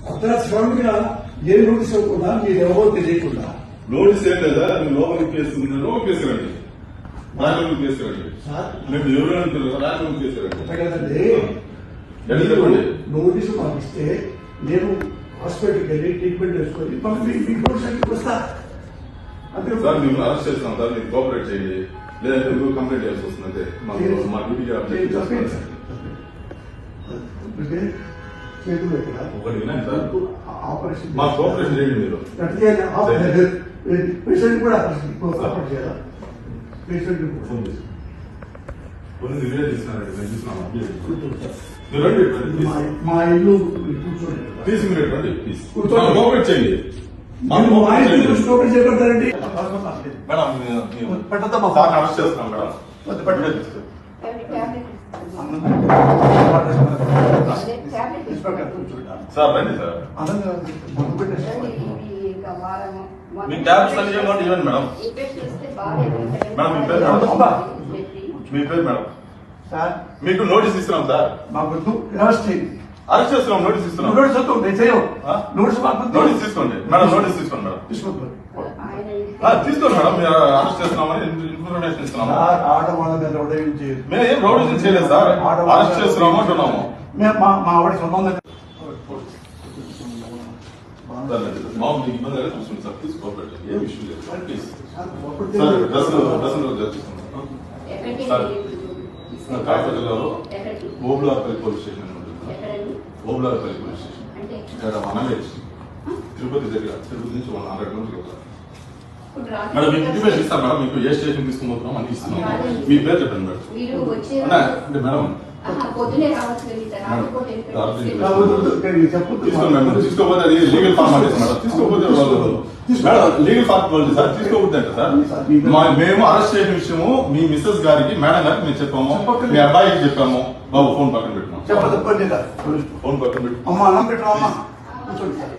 అర్ధరాత్రిగా ఏ notice ఇవ్వకుండా మీరు ఎవరో తెలియకుండా నోటీస్ ఏం లేదా మీరు లోపలికి కేసుకురండి రాజలోకి కేసుకురండి మీరు ఎవరు అంటారు రాజలోకి కేసుకురండి కదండి. నోటీసు పంపిస్తే నేను హాస్పిటల్కి వెళ్ళి ట్రీట్మెంట్ చేసుకొని మీకు వస్తా అంతే సార్ మేము అరెస్ట్ చేస్తున్నాం సార్ మీరు కోఆపరేట్ చేయండి లేదంటే మీరు కంప్లైంట్ చేయాల్సి వస్తుంది అంతే మా డ్యూటీ చేతులు ఎక్కడ ఒకటి వినండి సార్ ఆపరేషన్ మా కోఆపరేషన్ చేయండి మీరు పేషెంట్ కూడా ఆపరేషన్ చేయాలి. పేషెంట్ ఫోన్ చేసి మీరే తీసుకున్నారండి మేము తీసుకున్నాం మీరు రండి మా ఇల్లు కూర్చోండి తీసి మీరు రండి ప్లీజ్ కోఆపరేట్ చేయండి చేపడతారండి మేడం పెట్టద్దమ్మా సార్ అరెస్ట్ చేస్తున్నాం మేడం సార్ రండి సార్ మీ ట్యాబ్స్ అన్ని ఇవ్వండి మేడం మేడం మీ పేరు మేడం మీకు నోటీస్ ఇస్తున్నాం సార్ అరెస్ట్ చేస్తున్నాం నోటీస్ ఇస్తున్నాం నోటీస్ తీసుకోండి మేడం నోటీస్ తీసుకోండి మేడం తీసుకోండి మేడం మీరు అరెస్ట్ చేస్తున్నామని ఇన్ఫర్మేషన్ ఇస్తున్నాము మేము ఏం రౌడీ చేయలేదు సార్ అరెస్ట్ చేస్తున్నాము అంటున్నాము మా ఆవిడ సొంతంగా మామూలు ఇబ్బంది అయితే చూసుకోండి సార్ తీసుకోబెట్టి ఏం ఇష్యూ లేదు సార్ ప్లీజ్ సార్ డ్రెస్ చర్చిస్తున్నాం సార్ కాకినాడ జిల్లాలో Obularpalli police station Obularpalli police station ఇక్కడ మనమేజ్ తిరుపతి దగ్గర తిరుపతి నుంచి 100 కిలోమీటర్లు మేడం మీకు ఇంటిమేషన్ ఇస్తాం మేడం మీకు ఏ స్టేషన్ తీసుకుపోతున్నాం అని ఇస్తున్నాం మీ పేరు చెప్పండి మేడం అంటే మేడం తీసుకోపోతే అది లీగల్ ఫార్మాలిటీస్ మేడం తీసుకోపోతే మేడం లీగల్ ఫార్మాలిటీ సార్ తీసుకోవద్దు అంటే సార్ మేము అరెస్ట్ చేసిన విషయము మీ మిస్సెస్ గారికి మేడం గారికి మేము చెప్పాము మీ అబ్బాయికి చెప్పాము బాబు ఫోన్ పక్కన పెట్టుకున్నాం చెప్పండి ఫోన్ పక్కన పెట్టు అమ్మా అన్నం పెట్టామమ్మా కూర్చోండి సార్